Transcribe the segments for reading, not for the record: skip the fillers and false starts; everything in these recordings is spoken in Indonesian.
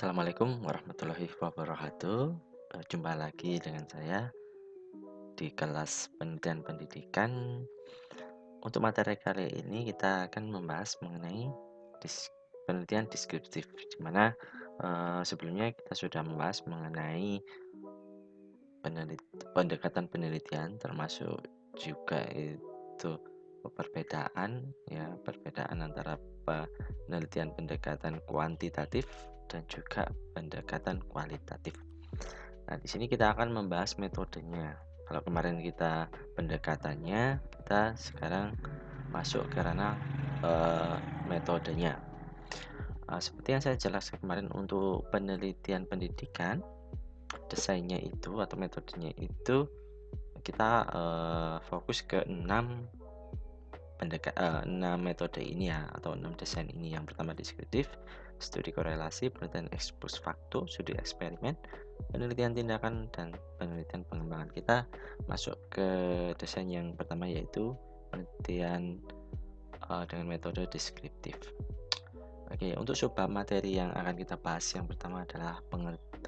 Assalamualaikum warahmatullahi wabarakatuh. Jumpa lagi dengan saya di kelas penelitian pendidikan. Untuk materi kali ini kita akan membahas mengenai penelitian deskriptif, di mana sebelumnya kita sudah membahas mengenai pendekatan penelitian, termasuk juga itu perbedaan antara penelitian pendekatan kuantitatif dan juga pendekatan kualitatif. Nah, di sini kita akan membahas metodenya. Kalau kemarin kita pendekatannya, kita sekarang masuk ke ranah metodenya. Seperti yang saya jelaskan kemarin, untuk penelitian pendidikan, desainnya itu atau metodenya itu kita fokus ke 6 metode ini ya, atau 6 desain ini. Yang pertama deskriptif, studi korelasi, penelitian ex post facto, studi eksperimen, penelitian tindakan, dan penelitian pengembangan. Kita masuk ke desain yang pertama, yaitu penelitian dengan metode deskriptif. Oke, untuk subbab materi yang akan kita bahas, yang pertama adalah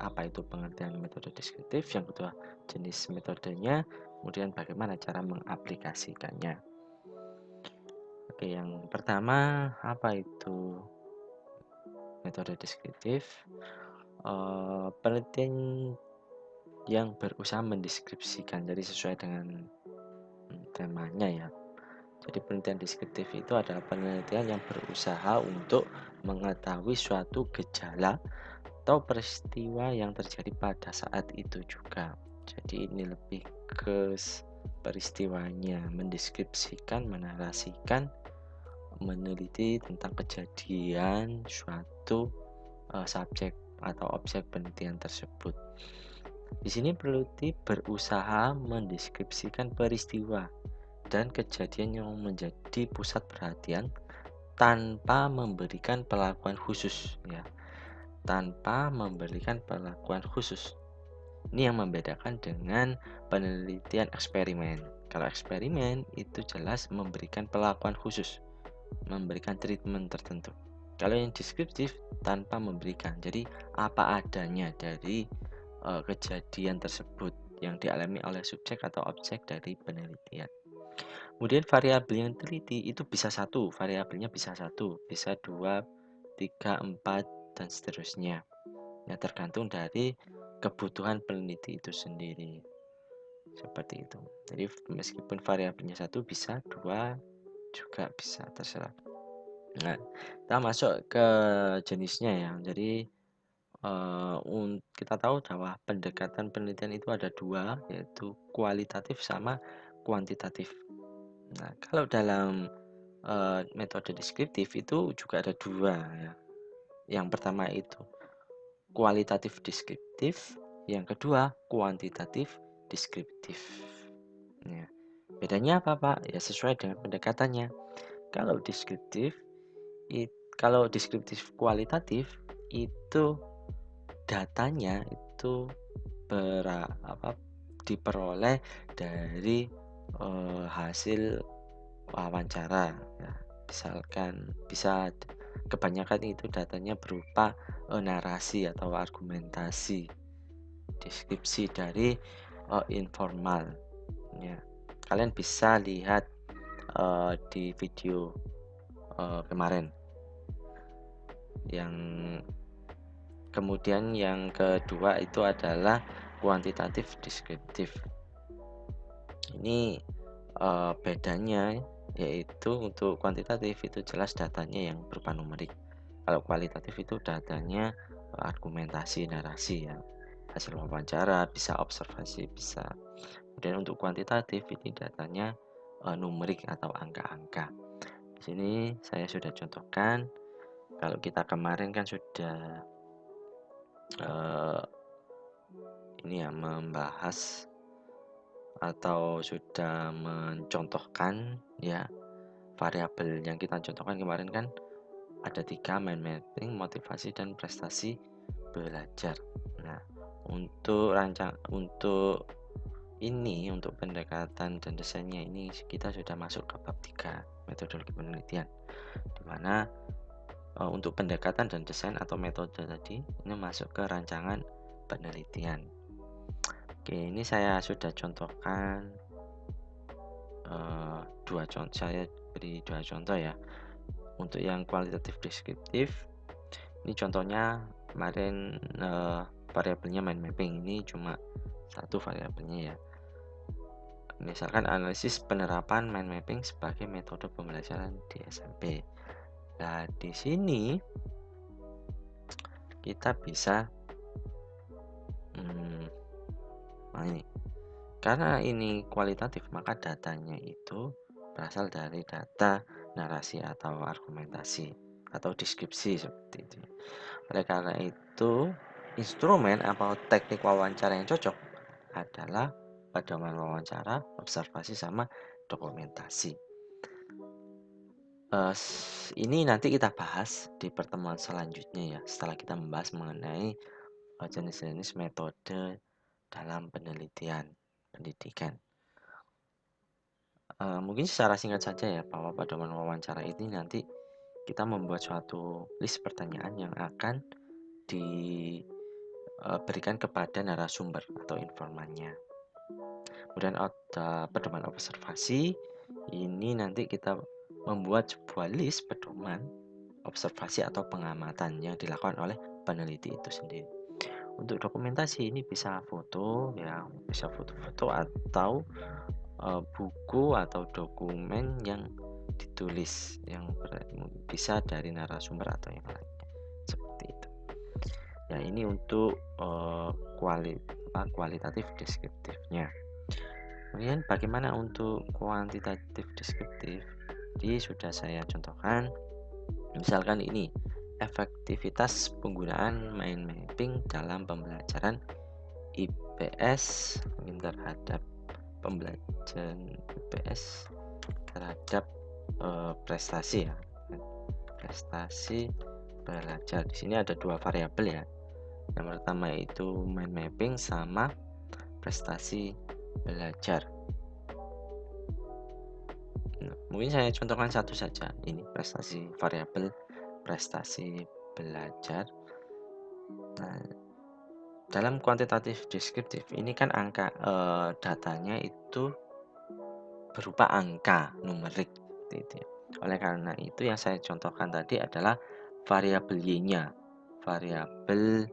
apa itu pengertian metode deskriptif, yang kedua jenis metodenya, kemudian bagaimana cara mengaplikasikannya. Oke, yang pertama, apa itu metode deskriptif? Penelitian yang berusaha mendeskripsikan, jadi sesuai dengan temanya ya. Jadi penelitian deskriptif itu adalah penelitian yang berusaha untuk mengetahui suatu gejala atau peristiwa yang terjadi pada saat itu juga. Jadi ini lebih ke peristiwanya, mendeskripsikan, menarasikan, meneliti tentang kejadian suatu subjek atau objek penelitian tersebut. Di sini peneliti berusaha mendeskripsikan peristiwa dan kejadian yang menjadi pusat perhatian tanpa memberikan perlakuan khusus ya. Tanpa memberikan perlakuan khusus. Ini yang membedakan dengan penelitian eksperimen. Kalau eksperimen itu jelas memberikan perlakuan khusus, memberikan treatment tertentu. Kalau yang deskriptif tanpa memberikan, jadi apa adanya dari kejadian tersebut yang dialami oleh subjek atau objek dari penelitian. Kemudian variabel yang teliti itu bisa satu, variabelnya bisa satu, bisa dua, tiga, empat, dan seterusnya. Ya, tergantung dari kebutuhan peneliti itu sendiri. Seperti itu. Jadi meskipun variabelnya satu, bisa dua juga bisa, terserah. Nah, kita masuk ke jenisnya ya. Jadi kita tahu bahwa pendekatan penelitian itu ada dua, yaitu kualitatif sama kuantitatif. Nah, kalau dalam metode deskriptif itu juga ada dua ya. Yang pertama itu kualitatif deskriptif, yang kedua kuantitatif deskriptif. Ya. Bedanya apa, Pak? Ya sesuai dengan pendekatannya. Kalau deskriptif, kalau deskriptif kualitatif itu datanya itu diperoleh dari hasil wawancara ya. Misalkan kebanyakan itu datanya berupa narasi atau argumentasi, deskripsi dari informal ya. Kalian bisa lihat di video kemarin. Yang kemudian yang kedua itu adalah kuantitatif deskriptif. Ini bedanya yaitu untuk kuantitatif itu jelas datanya yang berupa numerik. Kalau kualitatif itu datanya argumentasi, narasi ya. Hasil wawancara, bisa observasi, bisa. Kemudian untuk kuantitatif ini datanya numerik atau angka-angka. Di sini saya sudah contohkan. Kalau kita kemarin kan sudah ini ya, membahas atau sudah mencontohkan ya, variabel yang kita contohkan kemarin kan ada 3, mind mapping, motivasi, dan prestasi belajar. Nah, untuk untuk pendekatan dan desainnya ini kita sudah masuk ke bab 3, metodologi penelitian, di mana untuk pendekatan dan desain atau metode tadi ini masuk ke rancangan penelitian. Oke, ini saya sudah contohkan saya beri 2 contoh ya. Untuk yang kualitatif deskriptif, ini contohnya kemarin variabelnya mind mapping, ini cuma satu variabelnya ya. Misalkan analisis penerapan mind mapping sebagai metode pembelajaran di SMP. Nah, di sini kita bisa nah ini, karena ini kualitatif maka datanya itu berasal dari data, narasi atau argumentasi atau deskripsi seperti itu. Oleh karena itu, instrumen atau teknik wawancara yang cocok adalah pedoman wawancara, observasi, sama dokumentasi. Ini nanti kita bahas di pertemuan selanjutnya ya, setelah kita membahas mengenai jenis-jenis metode dalam penelitian pendidikan. Mungkin secara singkat saja ya, bahwa pedoman wawancara ini nanti kita membuat suatu list pertanyaan yang akan diberikan kepada narasumber atau informannya. Kemudian pedoman observasi ini nanti kita membuat sebuah list pedoman observasi atau pengamatan yang dilakukan oleh peneliti itu sendiri. Untuk dokumentasi ini bisa foto ya, bisa foto-foto atau buku atau dokumen yang ditulis yang bisa dari narasumber atau yang lain seperti itu. Ya, ini untuk kualitatif deskriptifnya. Kemudian bagaimana untuk kuantitatif deskriptif? Jadi sudah saya contohkan, misalkan ini efektivitas penggunaan mind mapping dalam pembelajaran IPS terhadap pembelajaran IPS terhadap prestasi ya, prestasi belajar. Di sini ada 2 variabel ya. Yang pertama itu mind mapping sama prestasi belajar. Nah, mungkin saya contohkan satu saja. Ini variabel prestasi belajar. Nah, dalam kuantitatif deskriptif ini kan angka datanya itu berupa angka numerik gitu ya. Oleh karena itu yang saya contohkan tadi adalah variabel Y-nya, variabel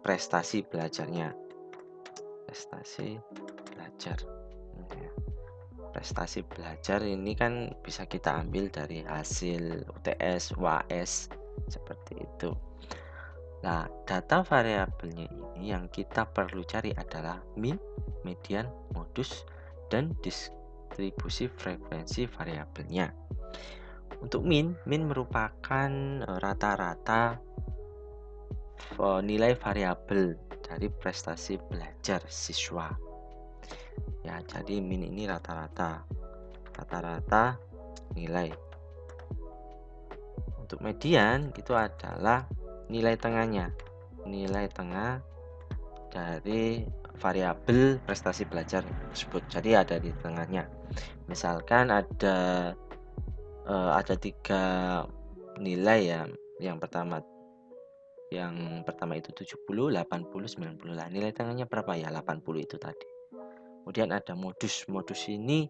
prestasi belajarnya. Prestasi belajar. Prestasi belajar ini kan bisa kita ambil dari hasil UTS, UAS seperti itu. Nah, data variabelnya ini yang kita perlu cari adalah min, median, modus, dan distribusi frekuensi variabelnya. Untuk min merupakan rata-rata nilai variabel dari prestasi belajar siswa. Ya, jadi min ini rata-rata nilai. Untuk median itu adalah nilai tengahnya, nilai tengah dari variabel prestasi belajar tersebut. Jadi ada di tengahnya. Misalkan ada 3 nilai ya. Yang pertama itu 70, 80, 90. Lah, nilai tengahnya berapa ya? 80 itu tadi. Kemudian ada modus. Modus ini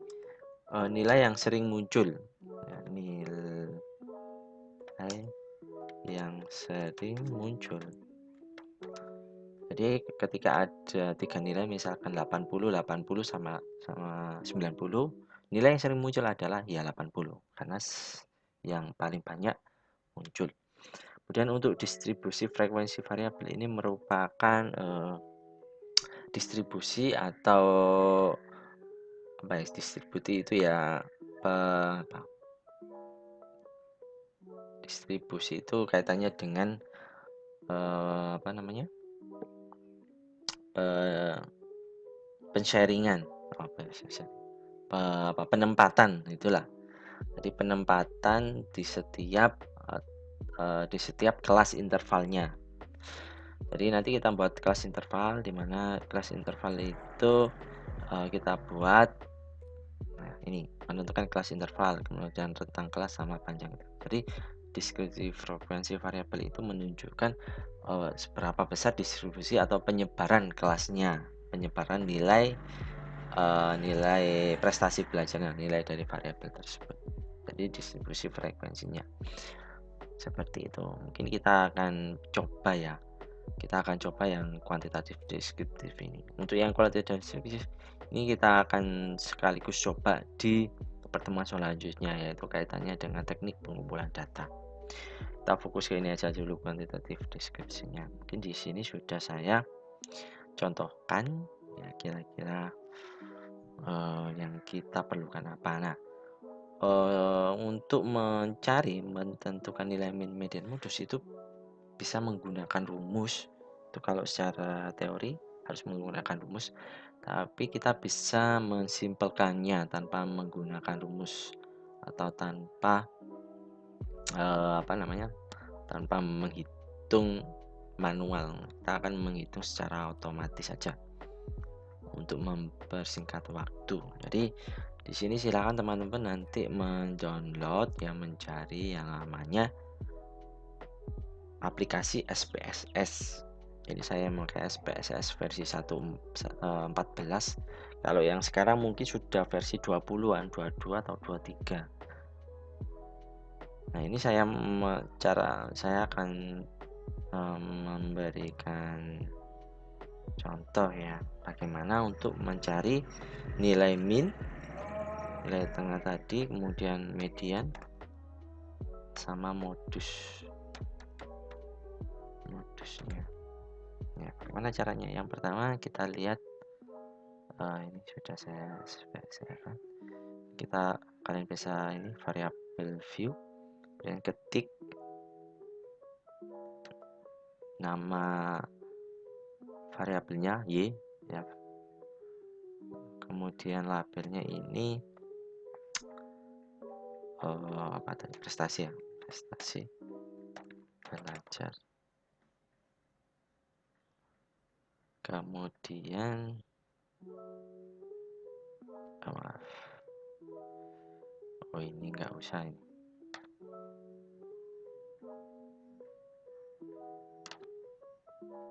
nilai yang sering muncul. Ya, nilai yang sering muncul. Jadi ketika ada 3 nilai misalkan 80, 80 sama 90, nilai yang sering muncul adalah ya 80 karena yang paling banyak muncul. Kemudian untuk distribusi frekuensi variabel ini merupakan distribusi atau apa ya, distribusi itu ya distribusi itu kaitannya dengan pensharingan, penempatan itulah. Jadi penempatan di setiap kelas intervalnya. Jadi nanti kita buat kelas interval, di mana kelas interval itu kita buat ini menentukan kelas interval, kemudian rentang kelas sama panjang. Jadi deskripsi frekuensi variabel itu menunjukkan seberapa besar distribusi atau penyebaran kelasnya, penyebaran nilai nilai prestasi belajarnya, nilai dari variabel tersebut. Jadi distribusi frekuensinya seperti itu. Mungkin kita akan coba ya. Kita akan coba yang kuantitatif deskriptif ini. Untuk yang kualitatif deskriptif ini kita akan sekaligus coba di pertemuan selanjutnya, yaitu kaitannya dengan teknik pengumpulan data. Kita fokus ke ini aja dulu, kuantitatif deskripsinya. Mungkin di sini sudah saya contohkan ya kira-kira yang kita perlukan apa. Nah, untuk menentukan nilai min, median, modus itu bisa menggunakan rumus. Itu kalau secara teori harus menggunakan rumus, tapi kita bisa mensimpelkannya tanpa menggunakan rumus atau tanpa tanpa menghitung manual. Kita akan menghitung secara otomatis saja untuk mempersingkat waktu. Jadi di sini silakan teman-teman nanti mendownload yang mencari yang namanya aplikasi SPSS. Jadi saya memakai SPSS versi 1.14. Kalau yang sekarang mungkin sudah versi 20-an, 22 atau 23. Nah, ini saya akan memberikan contoh ya, bagaimana untuk mencari nilai min, nilai tengah tadi, kemudian median sama modusnya. Ya, bagaimana caranya? Yang pertama kita lihat ini sudah saya spesifikasikan. Kalian bisa ini variabel view, dan ketik nama variabelnya y ya, kemudian labelnya ini apa tadi, prestasi ya, prestasi belajar, kemudian maaf, ini nggak usah ini.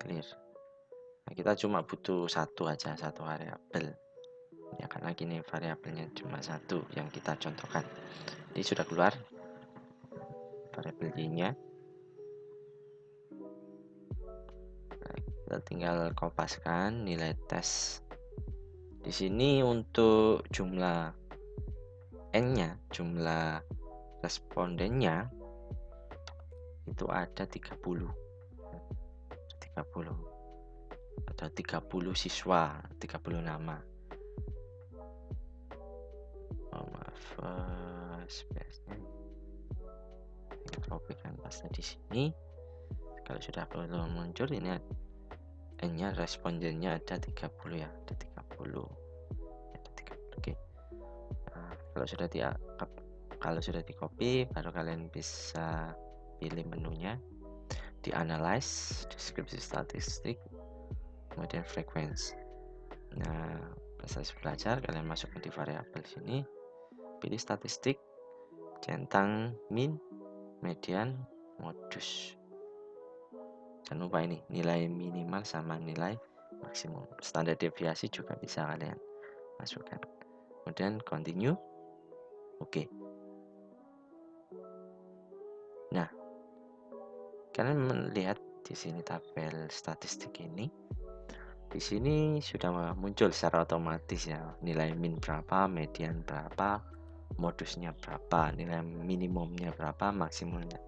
Clear. Nah, kita cuma butuh satu variabel ya, karena gini variabelnya cuma satu yang kita contohkan. Ini sudah keluar variabel y-nya. Nah, kita tinggal kopaskan nilai tes. Di sini untuk jumlah n-nya, jumlah respondennya itu ada 30. Ada 30 siswa, 30 nama. Maaf, space-nya ini kopikan paste di sini. Kalau sudah muncul ini n-nya, respondennya ada 30 ya, ada 30. Oke. Nah, kalau sudah di copy, baru kalian bisa pilih menunya, di analyze, deskripsi statistik, kemudian frekuensi. Nah, prestasi belajar kalian masukkan di variabel sini, pilih statistik, centang min, median, modus. Jangan lupa ini nilai minimal sama nilai maksimum. Standar deviasi juga bisa kalian masukkan. Kemudian continue. Oke. Nah, kalian melihat di sini tabel statistik ini. Di sini sudah muncul secara otomatis ya, nilai min berapa, median berapa, modusnya berapa, nilai minimumnya berapa, maksimumnya.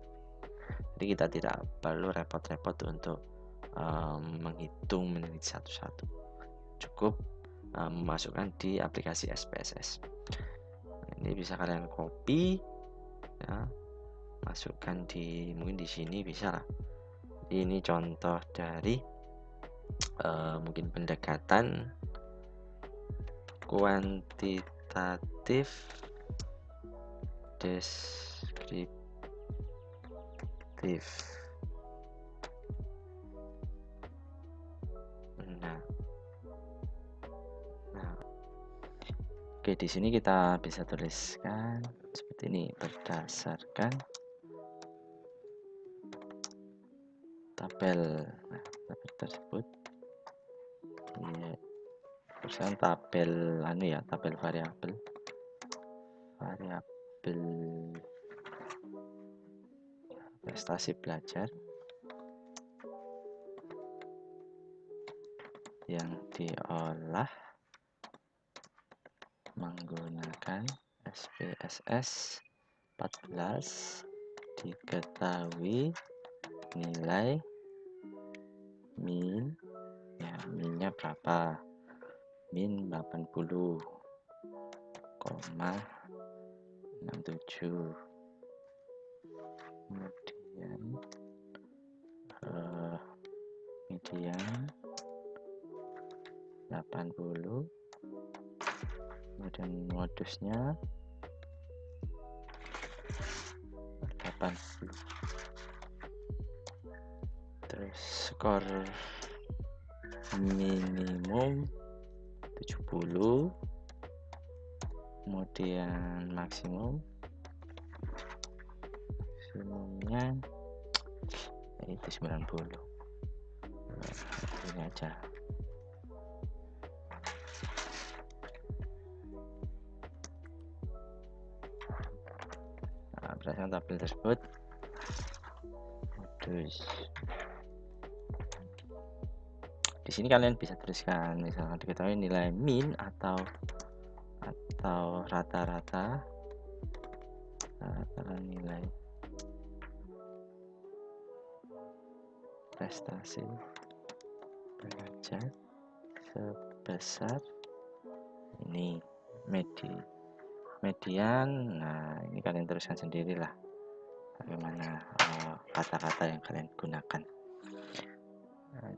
Jadi kita tidak perlu repot-repot untuk menghitung menit satu-satu. Cukup memasukkan di aplikasi SPSS. Ini bisa kalian copy ya, masukkan mungkin di sini bisa lah. Ini contoh dari mungkin pendekatan kuantitatif deskriptif. Oke, di sini kita bisa tuliskan seperti ini, berdasarkan tabel. Nah, tabel tersebut ya, misalkan tabel tabel variabel prestasi belajar yang diolah menggunakan SPSS 14, diketahui nilai min, ya minnya berapa, min 80,67. Kemudian median 80, kemudian modusnya 80, terus skor minimum 70, kemudian maksimumnya itu 90. Ini aja. Nah, berdasarkan tabel tersebut, terus di sini kalian bisa tuliskan misalkan diketahui nilai min atau rata-rata nilai prestasi belajar sebesar ini median. Nah, ini kalian tuliskan sendirilah bagaimana kata-kata yang kalian gunakan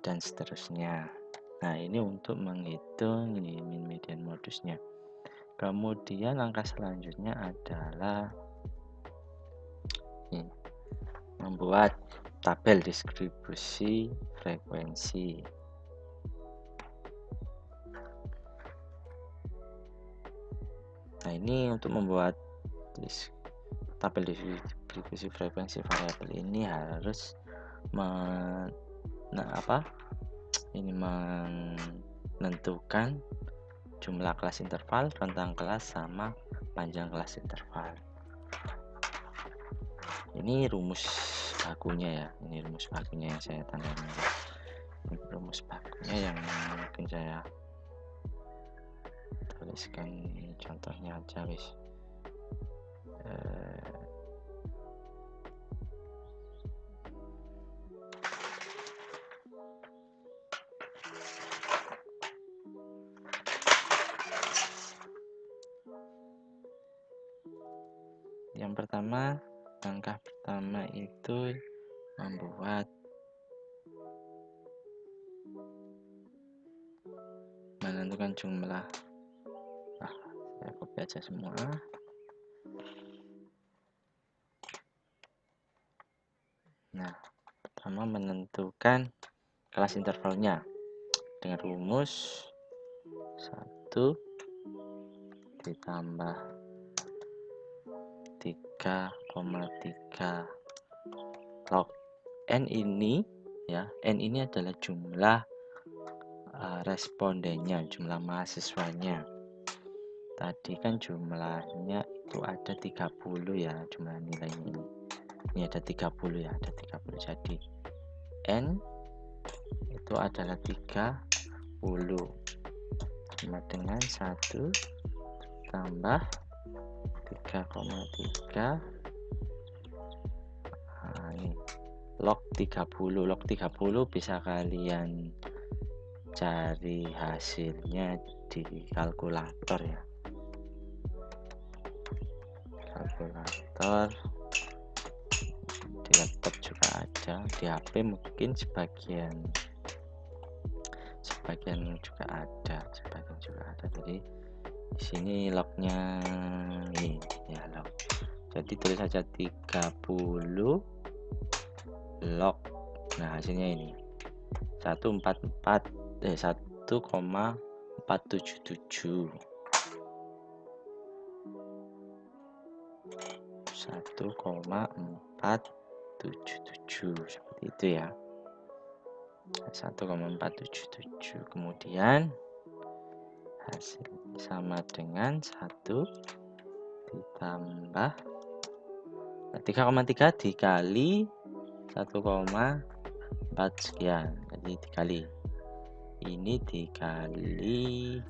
dan seterusnya. Nah, ini untuk menghitung ini min, median, modusnya. Kemudian langkah selanjutnya adalah ini, membuat tabel distribusi frekuensi. Nah, ini untuk membuat tabel distribusi frekuensi variabel ini harus menentukan jumlah kelas interval, rentang kelas, sama panjang kelas interval. Ini rumus bakunya ya, ini rumus bakunya yang saya tandai. Ini rumus bakunya yang mungkin saya tuliskan, ini contohnya aja wis. Yang pertama, langkah pertama itu menentukan jumlah. Saya copy aja semua. Nah, pertama menentukan kelas intervalnya dengan rumus 1 ditambah 3,3 log n ini ya. N ini adalah jumlah respondennya, jumlah mahasiswanya. Tadi kan jumlahnya itu ada 30 ya, jumlah nilainya ini. Ini ada 30 ya, ada 30. Jadi N itu adalah 30 sama dengan 1 tambah 3,3 ini log 30. Log 30 bisa kalian cari hasilnya di kalkulator ya. Kalkulator di laptop juga ada, di HP mungkin sebagian juga ada, Jadi di sini lognya ini ya, log. Jadi tulis saja 30 log. Nah, hasilnya ini 1,477 seperti itu ya. 1,477. Kemudian hasil sama dengan 1 ditambah 3,3 dikali 1,4 sekian, jadi dikali ini dikali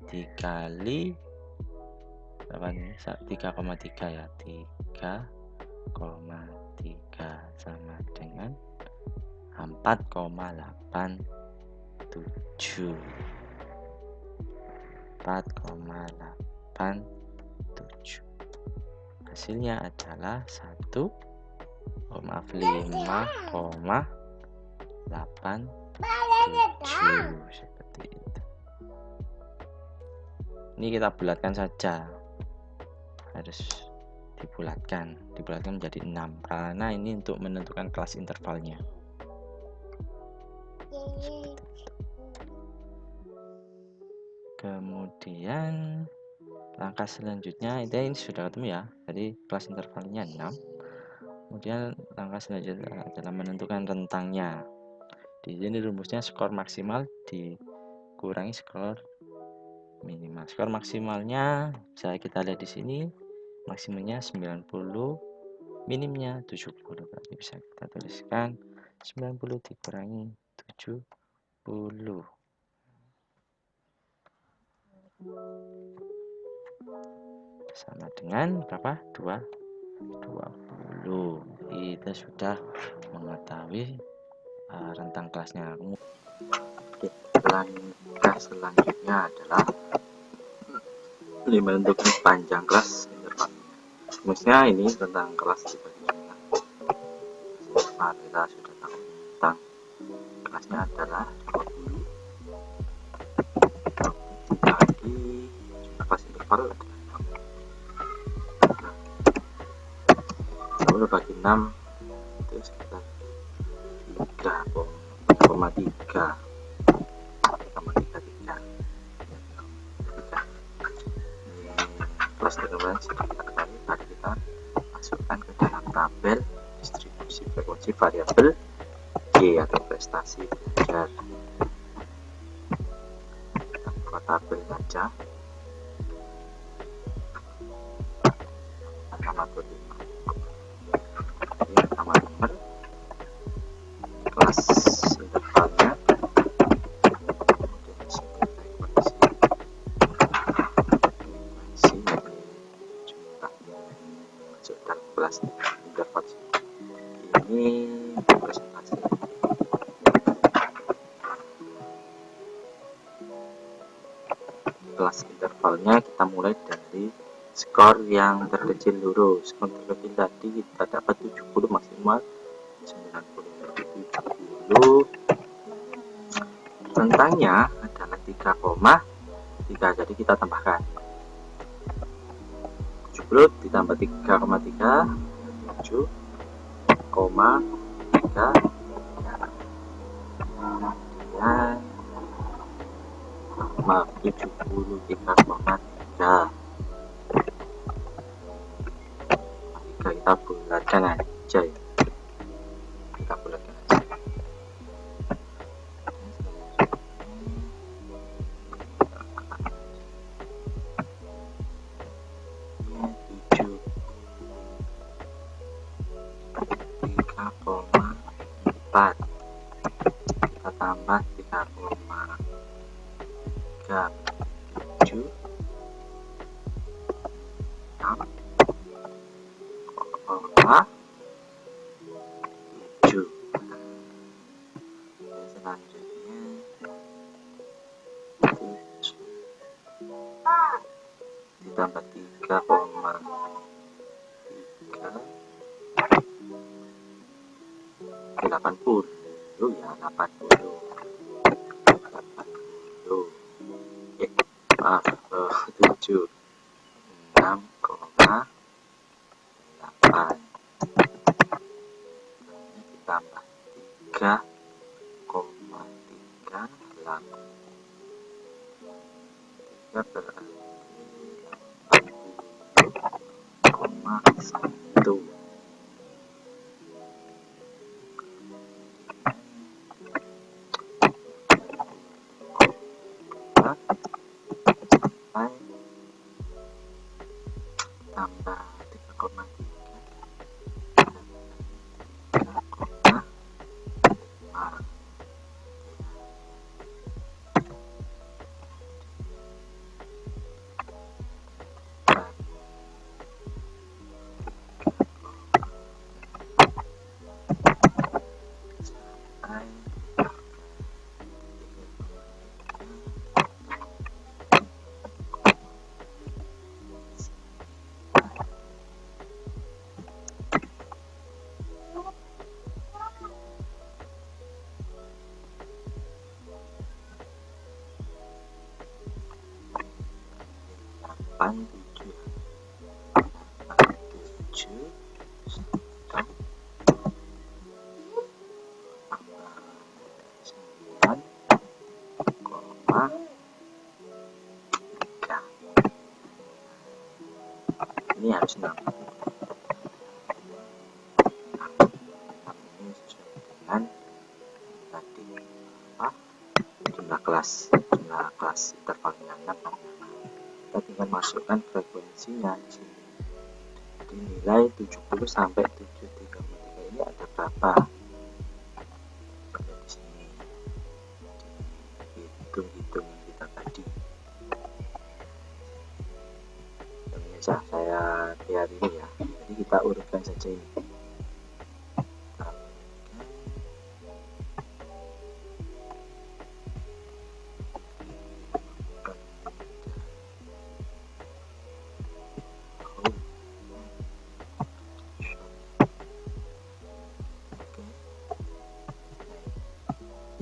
3,3 ya, 3,3 sama dengan 4,87. 4,87. Hasilnya adalah 5,87 seperti itu. Ini kita bulatkan saja, harus dibulatkan menjadi 6 karena ini untuk menentukan kelas intervalnya. Kemudian langkah selanjutnya ini sudah ketemu ya, jadi kelas intervalnya 6. Kemudian langkah selanjutnya adalah menentukan rentangnya. Di sini rumusnya skor maksimal dikurangi skor minimal. Skor maksimalnya bisa kita lihat di sini, maksimumnya 90, minimnya 70. Berarti bisa kita tuliskan 90 dikurangi 70 sama dengan berapa? 20. Kita sudah mengetahui rentang kelasnya. Langkah selanjutnya adalah menentukan panjang kelas intervalnya. Rumusnya ini tentang kelas intervalnya. Kita sudah tahu tentang kelasnya adalah 20 dibagi kelas interval 10 bagi 6 itu sekitar 3,3. Kelas interval sudah kita ketahui, tadi kita masukkan ke dalam tabel distribusi frekuensi variabel G atau prestasi belajar. Kita buka tabel saja. Nama berlima. Ini nama nomor kelas intervalnya. Kemudian disini frekuensi jumlah masuk dalam kelas interval. Ini presentasi. Kelas intervalnya kita mulai dari skor yang terkecil dulu. Skor terkecil tadi kita dapat 70, maksimal 90. Rentangnya adalah 3,3, jadi kita tambahkan 70 ditambah 3,3 7,3 kemudian 73,3. Kita bulatkan aja ya. Kita bulatkan aja. 3,4 kita tambah 3,37 6,7. Selanjutnya 7 ditambah 3,3 80 ya, 80 maaf 7 6,8 ditambah 3,38 berarti 80,1. tambah 3,3 8, 7 ini harus 6. Ini sesuai dengan tadi jumlah kelas intervalnya 6. Kita tinggal masukkan frekuensinya di sini. Jadi nilai 70 sampai 733 ini ada berapa? Ada di sini. Hitung-hitung kita tadi. Biasa saya lihat ini ya. Jadi kita urutkan saja ini.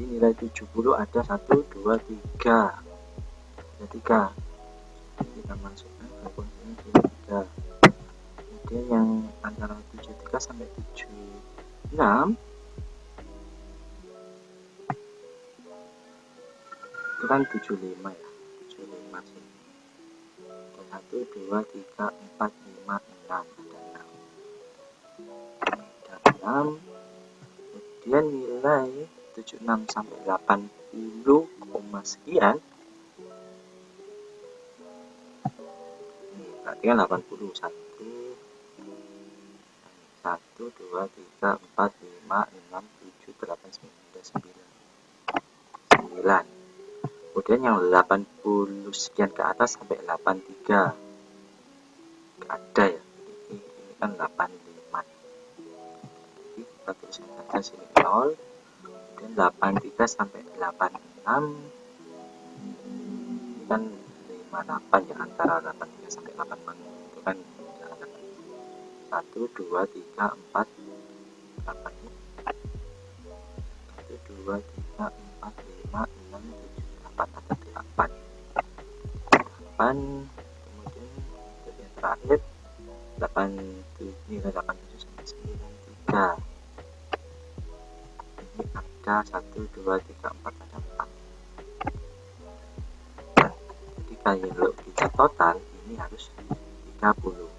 Nilai 70 ada 1, 2, 3. Ada 3. Kita masukkan frekuensinya 3. Kemudian yang antara 73 sampai 76 itu kan 75 ya. 75 sini. Ada 1, 2, 3, 4, 5, 6. Ada 6. Kemudian nilai 76 sampai 80, sekian. Ini berarti kan 80. 1, 2, 3, 4, 5, 6, 7, 8, 9. Kemudian yang 80 sekian ke atas sampai 83. Gak ada ya. Ini kan 85. Jadi kita tuliskan saja sini 0. 83 sampai 86 ini kan 58 ya, antara 83 sampai 88 itu kan 1, 2, 3, 4, 8 1, 2, 3, 4, 5, 6, 7, 8 ada 8. Kemudian yang terakhir 87 sampai 93 ini ada 1, 2, 3, 4 ada 4. Jadi kalau kita total ini harus 30.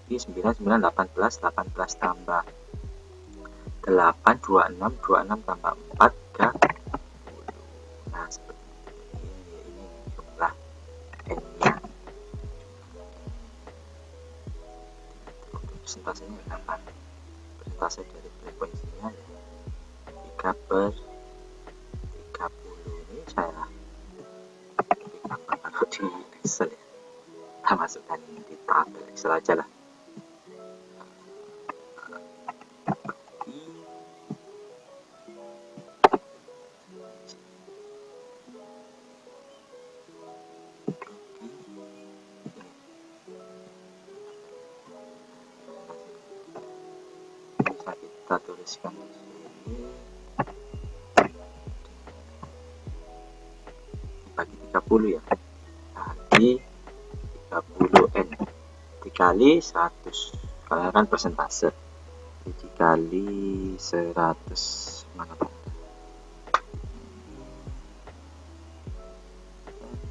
Jadi 9, 9, 18, 18 tambah 8, 26, 26 tambah 4, 30. Nah seperti ini jumlah N-nya. Persentasenya berapa? Persentase dari frekuensinya ya 3/30. Ini saya lebih gampang kalau di Excel ya. Kita masukkan di tabel Excel aja lah. Bisa kita tuliskan di sini bagi 30 ya, bagi 30 N dikali 100 karena kan persentase, dikali 100 mana Pak?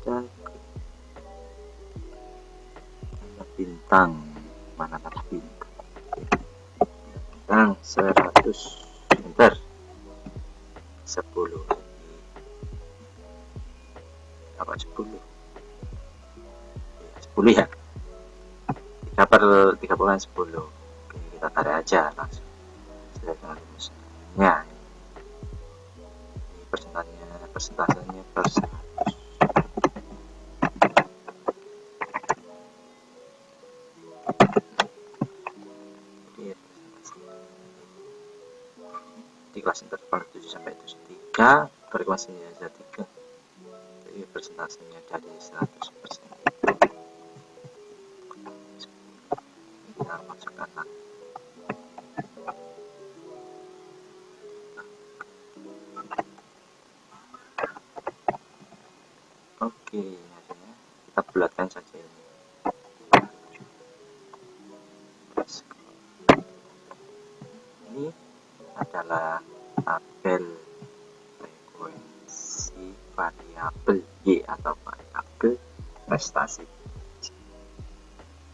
Ada bintang mana tanda bintang 100 enter 10 apa 10 ya 3 per 30 kan 10. Oke, kita tarik aja langsung sesuai dengan rumusnya. Ini persentasenya per 100. Di kelas interval 7 sampai 73 frekuensinya aja 3, jadi persentasenya dari 100% kita masukkan lagi. Oke, hasilnya kita bulatkan saja ini. Ini adalah tabel frekuensi variabel Y atau variabel prestasi.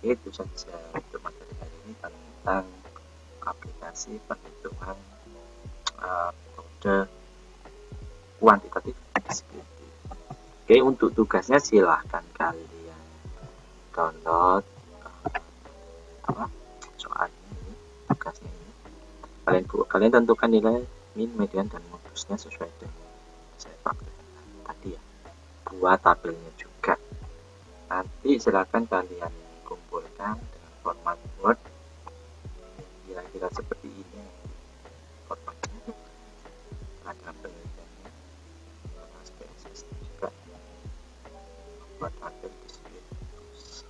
Itu saja untuk materi hari ini tentang aplikasi perhitungan metode kuantitatif deskriptif. Oke, untuk tugasnya silahkan kalian download soalnya ini, tugasnya ini. Kalian tentukan nilai min, median, dan modusnya sesuai dengan saya praktekkan tadi ya. Buat tabelnya juga. Nanti silahkan kalian kumpulkan dengan format Word kira-kira seperti ini formatnya. Ada penelitiannya, SPSS juga buat tabel deskriptif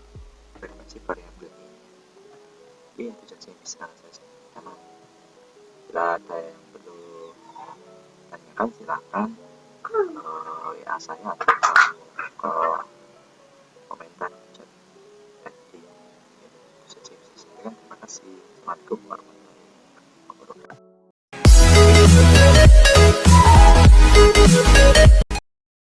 frekuensi variabel ini. Oke, itu saja yang bisa saya sampaikan. Bila ada yang perlu tanyakan silahkan WA saya atau ke komentar chat FB. Itu saja yang bisa saya sampaikan. Terima kasih. Assalamualaikum warahmatullahi wabarakatuh.